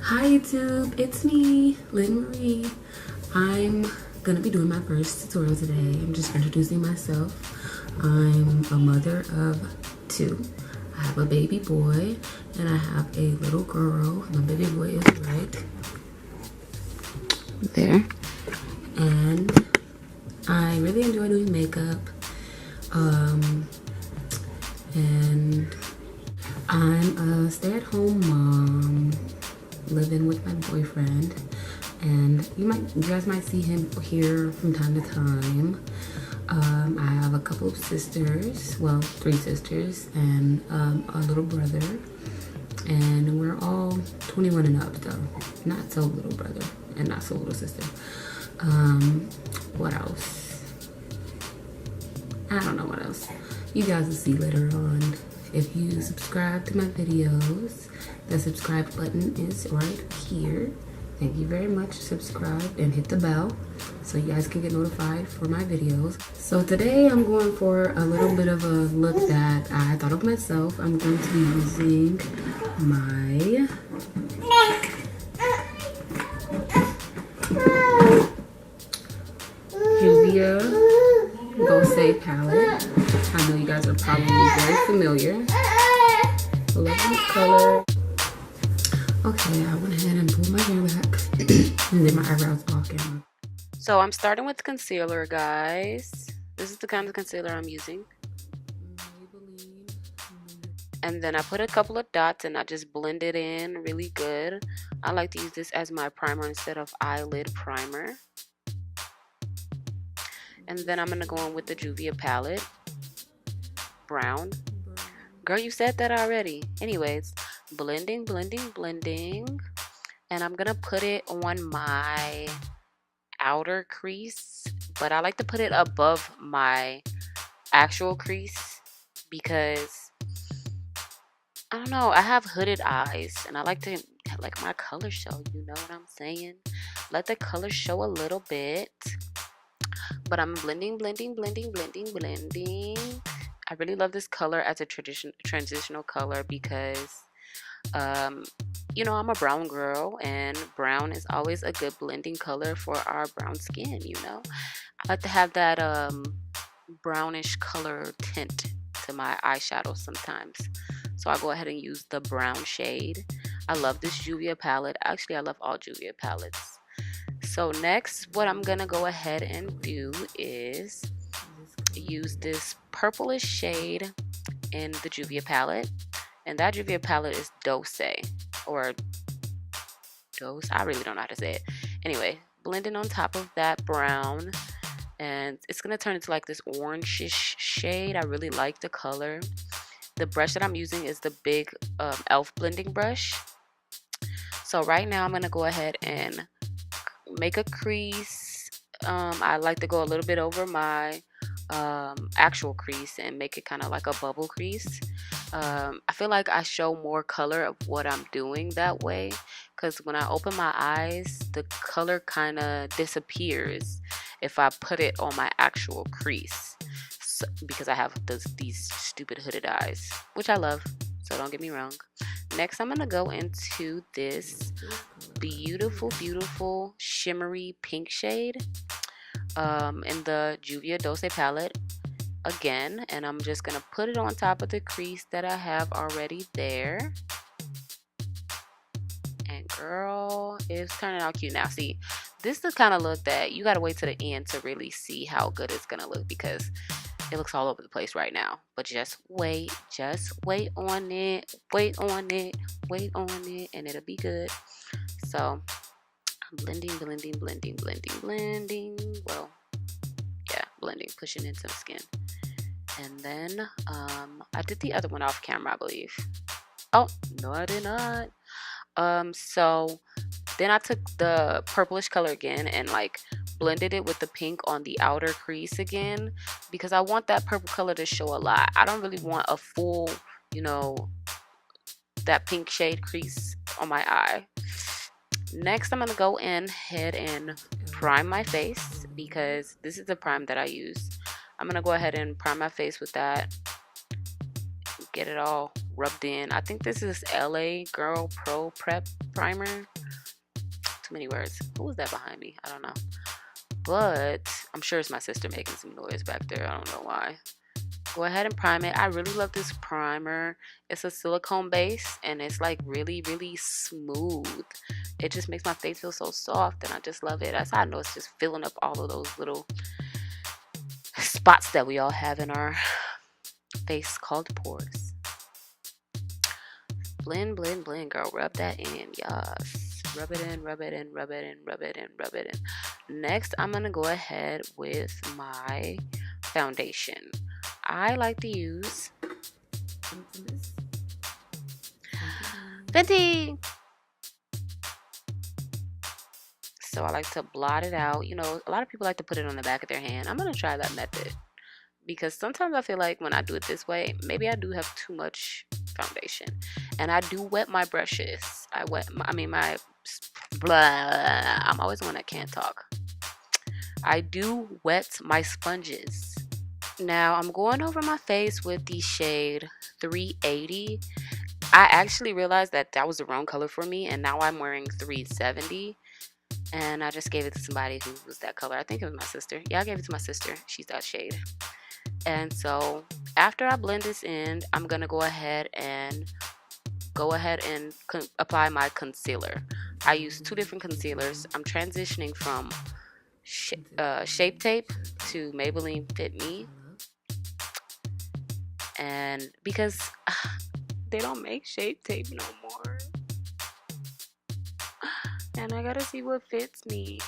Hi YouTube, it's me, Lynn Marie. I'm gonna be doing my first tutorial today. I'm just introducing myself. I'm a mother of two. I have a baby boy and I have a little girl. My baby boy is right there. And I really enjoy doing makeup. And I'm a stay-at-home mom living with my boyfriend, and you guys might see him here from time to time. I have a couple of sisters, well, 3 sisters, and a little brother, and we're all 21 and up, so not so little brother and not so little sister. What else? I don't know what else. You guys will see later on. If you subscribe to my videos, the subscribe button is right here. Thank you very much. Subscribe and hit the bell so you guys can get notified for my videos. So today I'm going for a little bit of a look that I thought of myself. I'm going to be using my Juvia Place palette. I know you guys are probably very familiar. Lovely color. Okay, I went ahead and pulled my hair back and then my eyebrows off camera. So I'm starting with concealer, guys. This is the kind of concealer I'm using. And then I put a couple of dots and I just blend it in really good. I like to use this as my primer instead of eyelid primer. And then I'm going to go in with the Juvia palette. Brown. Girl, you said that already. Anyways, blending. And I'm going to put it on my outer crease. But I like to put it above my actual crease because, I don't know, I have hooded eyes. And I like to let my color show, you know what I'm saying? Let the color show a little bit. But I'm blending. I really love this color as a transitional color because, you know, I'm a brown girl and brown is always a good blending color for our brown skin, you know. I like to have that brownish color tint to my eyeshadow sometimes. So I go ahead and use the brown shade. I love this Juvia palette. Actually, I love all Juvia palettes. So next, what I'm gonna go ahead and do is use this purplish shade in the Juvia palette, and that Juvia palette is Douce or Douce. I really don't know how to say it. Anyway, blending on top of that brown, and it's gonna turn into like this orangish shade. I really like the color. The brush that I'm using is the big E.L.F blending brush. So right now I'm gonna go ahead and make a crease. I like to go a little bit over my actual crease and make it kind of like a bubble crease. I feel like I show more color of what I'm doing that way, because when I open my eyes, the color kind of disappears if I put it on my actual crease. So, because I have these stupid hooded eyes, which I love, so don't get me wrong. Next, I'm gonna go into this beautiful shimmery pink shade in the Juvia Place palette again, and I'm just gonna put it on top of the crease that I have already there. And girl, it's turning out cute. Now see, this is the kind of look that you gotta wait to the end to really see how good it's gonna look, because it looks all over the place right now. But just wait on it, and it'll be good. So I'm blending. Well, yeah, blending, pushing in some skin. And then I did the other one off camera, I believe. Oh, no, I did not. So then I took the purplish color again and like blended it with the pink on the outer crease again, because I want that purple color to show a lot. I don't really want a full, you know, that pink shade crease on my eye. Next, I'm going to go in ahead and prime my face, because this is the prime that I use. I'm going to go ahead and prime my face with that. Get it all rubbed in. I think this is LA Girl Pro Prep Primer. Too many words. Who was that behind me? I don't know. But I'm sure it's my sister making some noise back there. I don't know why. Go ahead and prime it. I really love this primer. It's a silicone base and it's like really, really smooth. It just makes my face feel so soft and I just love it. That's how I know it's just filling up all of those little spots that we all have in our face called pores. Blend, blend, blend, girl. Rub that in. Yes. Rub it in, rub it in, rub it in, rub it in, rub it in. Next, I'm going to go ahead with my foundation. I like to use Fenty. So I like to blot it out. You know, a lot of people like to put it on the back of their hand. I'm going to try that method because sometimes I feel like when I do it this way, maybe I do have too much foundation. And I do wet my brushes. I'm always the one that can't talk. I do wet my sponges. Now I'm going over my face with the shade 380. I actually realized that that was the wrong color for me, and now I'm wearing 370. And I just gave it to somebody who was that color. I think it was my sister. Yeah, I gave it to my sister. She's that shade. And so after I blend this in, I'm gonna go ahead and apply my concealer. I use two different concealers. I'm transitioning from Shape Tape to Maybelline Fit Me. And because they don't make Shape Tape no more. And I gotta see what fits me.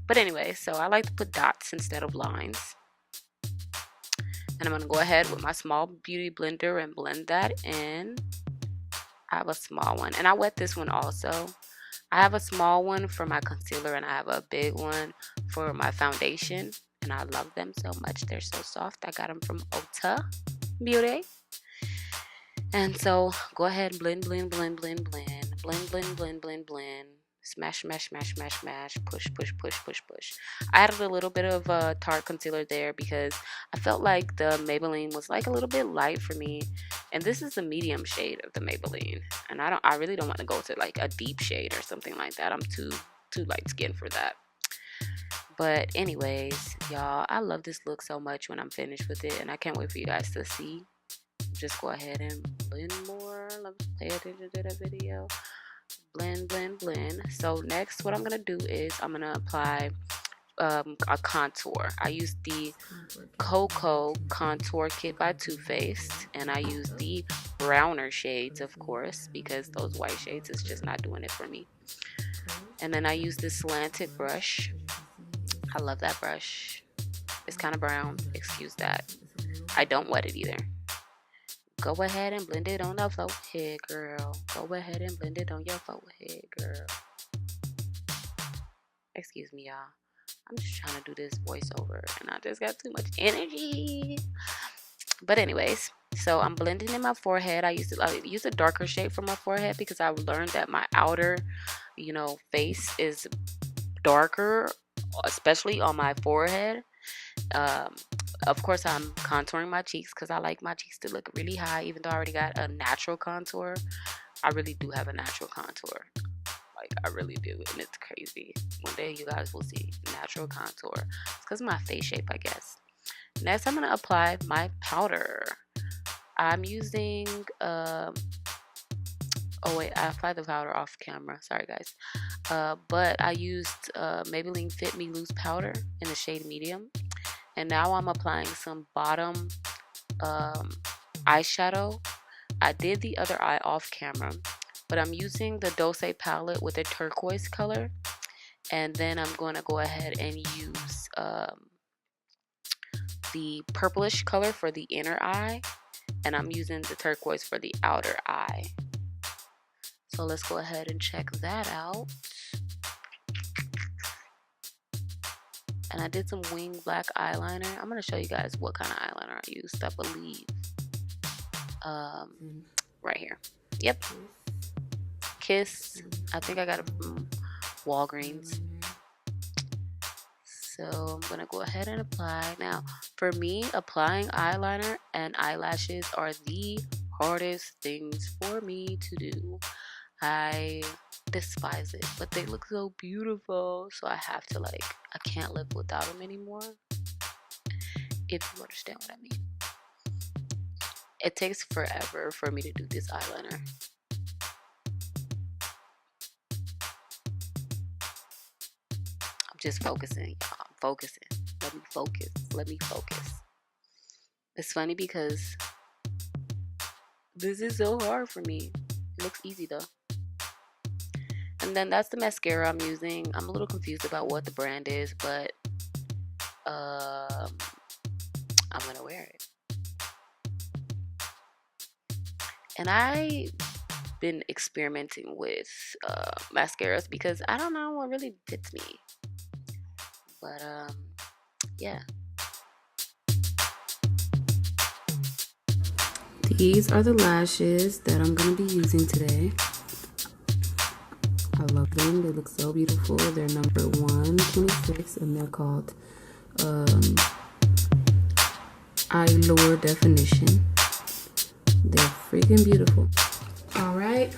But anyway, so I like to put dots instead of lines. And I'm gonna go ahead with my small beauty blender and blend that in. I have a small one, and I wet this one also. I have a small one for my concealer, and I have a big one for my foundation. And I love them so much. They're so soft. I got them from Ulta Beauty. And so go ahead and blend, blend, blend, blend, blend, blend, blend, blend, blend, blend. Smash, smash, smash, smash, smash. Push, push, push, push, push. I added a little bit of Tarte concealer there because I felt like the Maybelline was like a little bit light for me. And this is the medium shade of the Maybelline. And I really don't want to go to like a deep shade or something like that. I'm too light skinned for that. But anyways, y'all, I love this look so much when I'm finished with it. And I can't wait for you guys to see. Just go ahead and blend more. Let's pay attention to the video. Blend, blend, blend. So next what I'm gonna do is I'm gonna apply a contour. I use the Cocoa Contour Kit by Too Faced, and I use the browner shades, of course, because those white shades is just not doing it for me. And then I use this slanted brush. I love that brush. It's kind of brown, excuse that. I don't wet it either. Go ahead and blend it on the forehead, girl. Go ahead and blend it on your forehead, girl. Excuse me, y'all. I'm just trying to do this voiceover, and I just got too much energy. But anyways, so I'm blending in my forehead. I use a darker shade for my forehead because I learned that my outer, face is darker, especially on my forehead. Of course, I'm contouring my cheeks because I like my cheeks to look really high, even though I already got a natural contour. I really do have a natural contour. Like, I really do, and it's crazy. One day you guys will see natural contour. It's because of my face shape, I guess. Next, I'm going to apply my powder. I'm using, oh wait, I applied the powder off camera. Sorry, guys. But I used Maybelline Fit Me Loose Powder in the shade medium. And now I'm applying some bottom eyeshadow. I did the other eye off camera, but I'm using the Douce palette with a turquoise color. And then I'm going to go ahead and use the purplish color for the inner eye. And I'm using the turquoise for the outer eye. So let's go ahead and check that out. And I did some wing black eyeliner. I'm going to show you guys what kind of eyeliner I used, I believe. Right here. Yep. Kiss. I think I got it from Walgreens. So I'm going to go ahead and apply. Now, for me, applying eyeliner and eyelashes are the hardest things for me to do. I despise it, but they look so beautiful, so I have to, like, I can't live without them anymore, if you understand what I mean. It takes forever for me to do this eyeliner. I'm just focusing, y'all. I'm focusing. Let me focus. Let me focus. It's funny because this is so hard for me. It looks easy though. And then that's the mascara I'm using. I'm a little confused about what the brand is, but I'm gonna wear it. And I've been experimenting with mascaras because I don't know what really fits me. But yeah. These are the lashes that I'm gonna be using today. I love them. They look so beautiful. They're number 126 and they're called Eye Lower Definition. They're freaking beautiful. All right,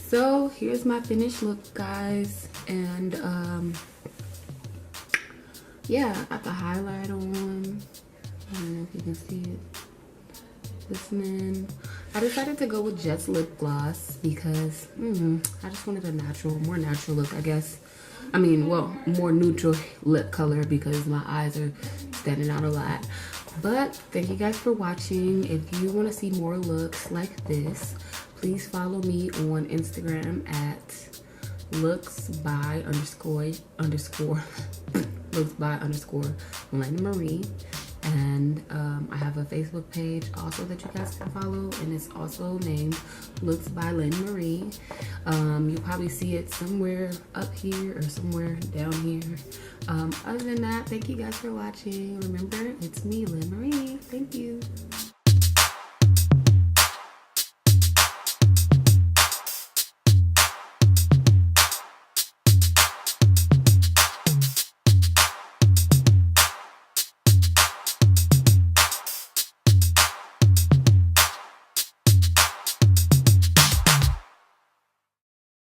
so here's my finished look, guys. And yeah, I got the highlight on. I don't know if you can see it. Listening. I decided to go with Jet's lip gloss because I just wanted a more natural look, I guess. I mean, well, more neutral lip color because my eyes are standing out a lot. But thank you guys for watching. If you want to see more looks like this, please follow me on Instagram at looksby_Lena Marie. And I have a Facebook page also that you guys can follow, and it's also named Looks by Lena Marie. You'll probably see it somewhere up here or somewhere down here. Other than that, thank you guys for watching. Remember, it's me, Lena Marie. Thank you.